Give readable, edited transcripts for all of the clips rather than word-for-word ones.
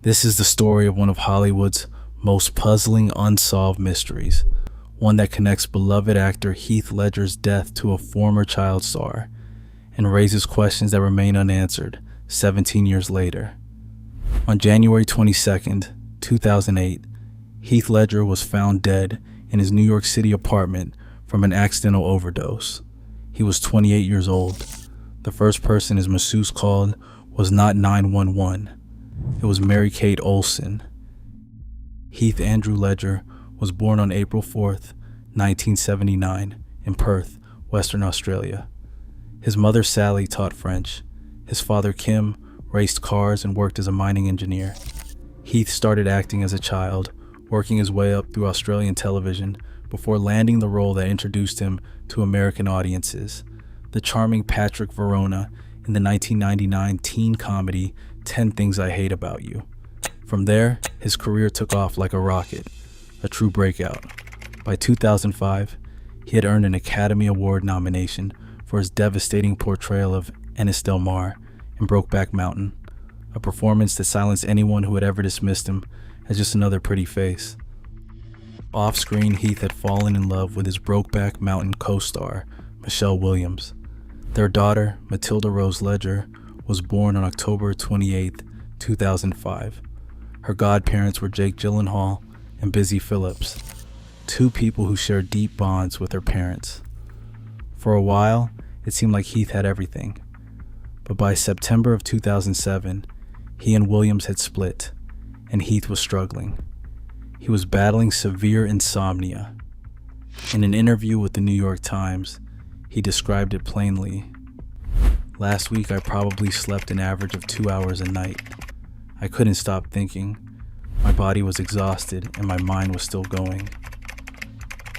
This is the story of one of Hollywood's most puzzling unsolved mysteries, one that connects beloved actor Heath Ledger's death to a former child star and raises questions that remain unanswered 17 years later. On January 22nd, 2008, Heath Ledger was found dead in his New York City apartment from an accidental overdose. He was 28 years old. The first person his masseuse called was not 911. It was Mary-Kate Olsen. Heath Andrew Ledger was born on April 4th, 1979, in Perth, Western Australia. His mother Sally taught French. His father Kim raced cars and worked as a mining engineer. Heath started acting as a child, working his way up through Australian television before landing the role that introduced him to American audiences, the charming Patrick Verona in the 1999 teen comedy 10 Things I Hate About You. From there, his career took off like a rocket, a true breakout. By 2005, he had earned an Academy Award nomination for his devastating portrayal of Ennis Del Mar in Brokeback Mountain, a performance that silenced anyone who had ever dismissed him as just another pretty face. Off-screen, Heath had fallen in love with his Brokeback Mountain co-star, Michelle Williams. Their daughter, Matilda Rose Ledger, was born on October 28, 2005. Her godparents were Jake Gyllenhaal and Busy Phillips, two people who shared deep bonds with their parents. For a while, it seemed like Heath had everything. But by September of 2007, he and Williams had split, and Heath was struggling. He was battling severe insomnia. In an interview with the New York Times, he described it plainly. "Last week I probably slept an average of 2 hours a night. I couldn't stop thinking. My body was exhausted and my mind was still going."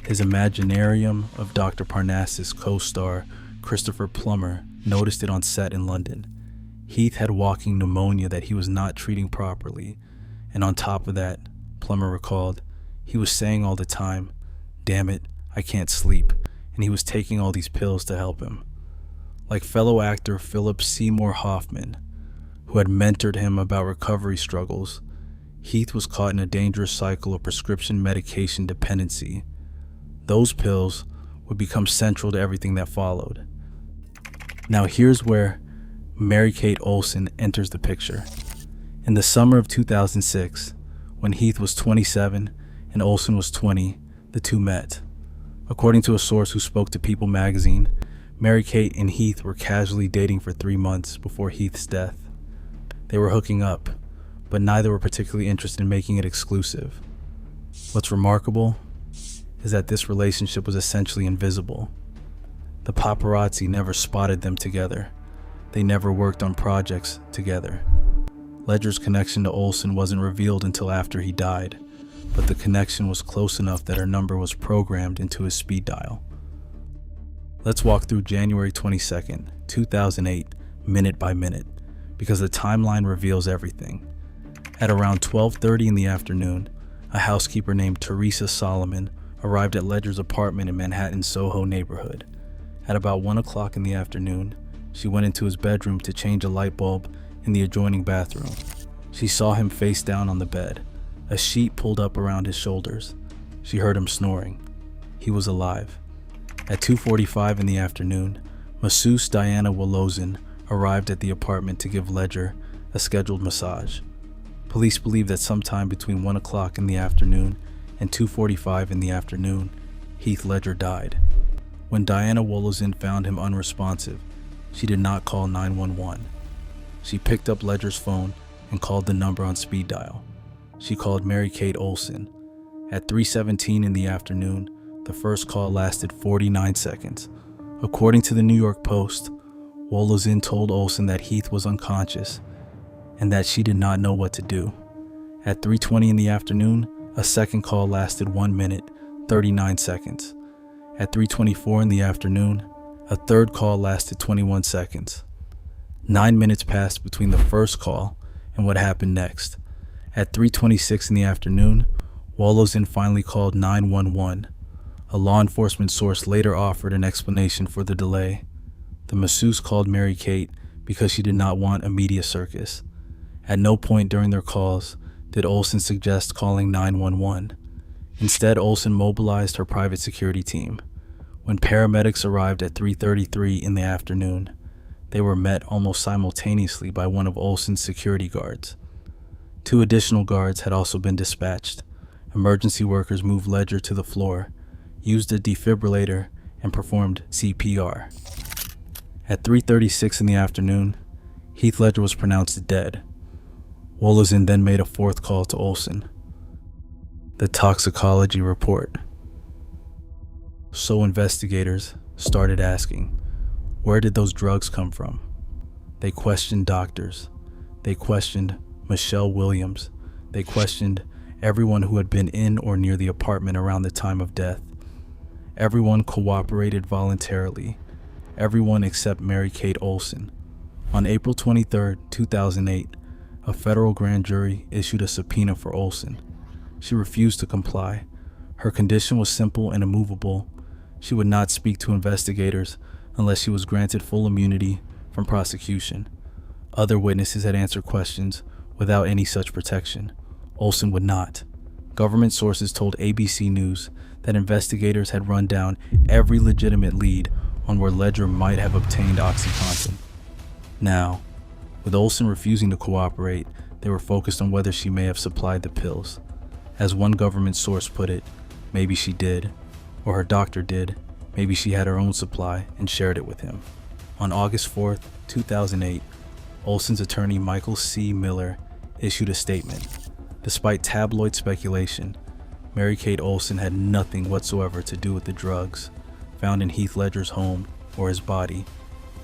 His Imaginarium of Dr. Parnassus co-star Christopher Plummer noticed it on set in London. Heath had walking pneumonia that he was not treating properly, and on top of that, Plummer recalled, he was saying all the time, "Damn it, I can't sleep," and he was taking all these pills to help him. Like fellow actor Philip Seymour Hoffman, who had mentored him about recovery struggles, Heath was caught in a dangerous cycle of prescription medication dependency. Those pills would become central to everything that followed. Now here's where Mary-Kate Olsen enters the picture. In the summer of 2006, when Heath was 27 and Olsen was 20, the two met. According to a source who spoke to People magazine, Mary-Kate and Heath were casually dating for 3 months before Heath's death. They were hooking up, but neither were particularly interested in making it exclusive. What's remarkable is that this relationship was essentially invisible. The paparazzi never spotted them together. They never worked on projects together. Ledger's connection to Olsen wasn't revealed until after he died, but the connection was close enough that her number was programmed into his speed dial. Let's walk through January 22nd, 2008, minute by minute, because the timeline reveals everything. At around 12:30 in the afternoon, a housekeeper named Teresa Solomon arrived at Ledger's apartment in Manhattan's Soho neighborhood. At about 1 o'clock in the afternoon, she went into his bedroom to change a light bulb in the adjoining bathroom. She saw him face down on the bed, a sheet pulled up around his shoulders. She heard him snoring. He was alive. At 2:45 in the afternoon, masseuse Diana Wolozin arrived at the apartment to give Ledger a scheduled massage. Police believe that sometime between 1 o'clock in the afternoon and 2:45 in the afternoon, Heath Ledger died. When Diana Wolozin found him unresponsive, she did not call 911. She picked up Ledger's phone and called the number on speed dial. She called Mary-Kate Olsen. At 3:17 in the afternoon, the first call lasted 49 seconds. According to the New York Post, Wolozin told Olsen that Heath was unconscious and that she did not know what to do. At 3:20 in the afternoon, a second call lasted 1 minute, 39 seconds. At 3:24 in the afternoon, a third call lasted 21 seconds. 9 minutes passed between the first call and what happened next. At 3:26 in the afternoon, Wolozin finally called 911. A law enforcement source later offered an explanation for the delay. The masseuse called Mary-Kate because she did not want a media circus. At no point during their calls did Olsen suggest calling 911. Instead, Olsen mobilized her private security team. When paramedics arrived at 3:33 in the afternoon, they were met almost simultaneously by one of Olsen's security guards. 2 additional guards had also been dispatched. Emergency workers moved Ledger to the floor, used a defibrillator, and performed CPR. At 3:36 in the afternoon, Heath Ledger was pronounced dead. Olsen then made a 4th call to Olsen. The toxicology report. So investigators started asking, where did those drugs come from? They questioned doctors. They questioned Michelle Williams. They questioned everyone who had been in or near the apartment around the time of death. Everyone cooperated voluntarily. Everyone except Mary-Kate Olsen. On April 23, 2008, a federal grand jury issued a subpoena for Olsen. She refused to comply. Her condition was simple and immovable. She would not speak to investigators unless she was granted full immunity from prosecution. Other witnesses had answered questions without any such protection. Olsen would not. Government sources told ABC News that investigators had run down every legitimate lead on where Ledger might have obtained OxyContin. Now, with Olsen refusing to cooperate, they were focused on whether she may have supplied the pills. As one government source put it, maybe she did, or her doctor did. Maybe she had her own supply and shared it with him. On August 4, 2008, Olsen's attorney Michael C. Miller issued a statement. Despite tabloid speculation, Mary-Kate Olsen had nothing whatsoever to do with the drugs found in Heath Ledger's home or his body,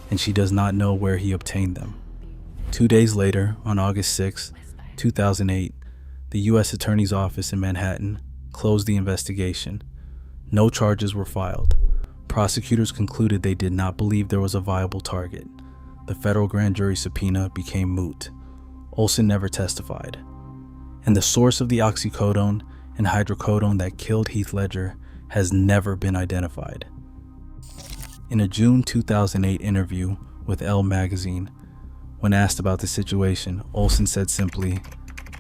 and she does not know where he obtained them. 2 days later, on August 6, 2008, the U.S. Attorney's Office in Manhattan closed the investigation. No charges were filed. Prosecutors concluded they did not believe there was a viable target. The federal grand jury subpoena became moot. Olsen never testified. And the source of the oxycodone and hydrocodone that killed Heath Ledger has never been identified. In a June 2008 interview with Elle magazine, when asked about the situation, Olsen said simply,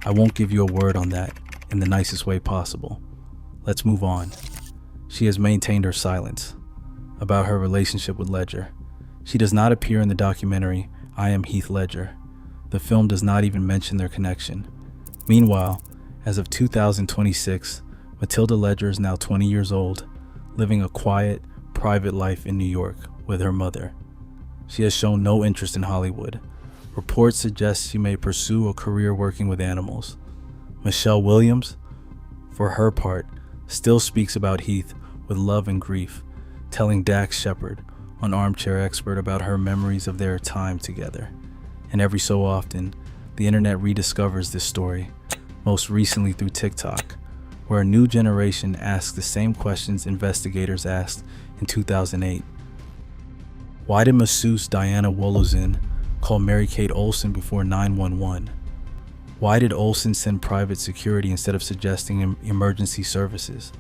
"I won't give you a word on that in the nicest way possible. Let's move on." She has maintained her silence about her relationship with Ledger. She does not appear in the documentary I Am Heath Ledger. The film does not even mention their connection. Meanwhile, as of 2026, Matilda Ledger is now 20 years old, living a quiet, private life in New York with her mother. She has shown no interest in Hollywood. Reports suggest she may pursue a career working with animals. Michelle Williams, for her part, still speaks about Heath with love and grief, telling Dax Shepard, an armchair expert, about her memories of their time together. And every so often, the internet rediscovers this story, most recently through TikTok, where a new generation asks the same questions investigators asked in 2008. Why did masseuse Diana Wolozin call Mary-Kate Olsen before 911? Why did Olsen send private security instead of suggesting emergency services?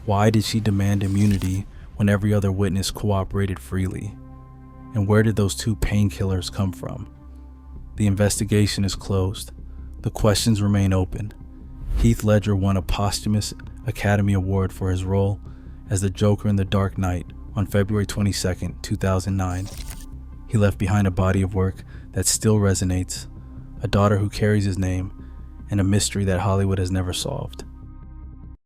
Why did she demand immunity when every other witness cooperated freely? And where did those 2 painkillers come from? The investigation is closed. The questions remain open. Heath Ledger won a posthumous Academy Award for his role as the Joker in The Dark Knight on February 22, 2009. He left behind a body of work that still resonates, a daughter who carries his name, and a mystery that Hollywood has never solved.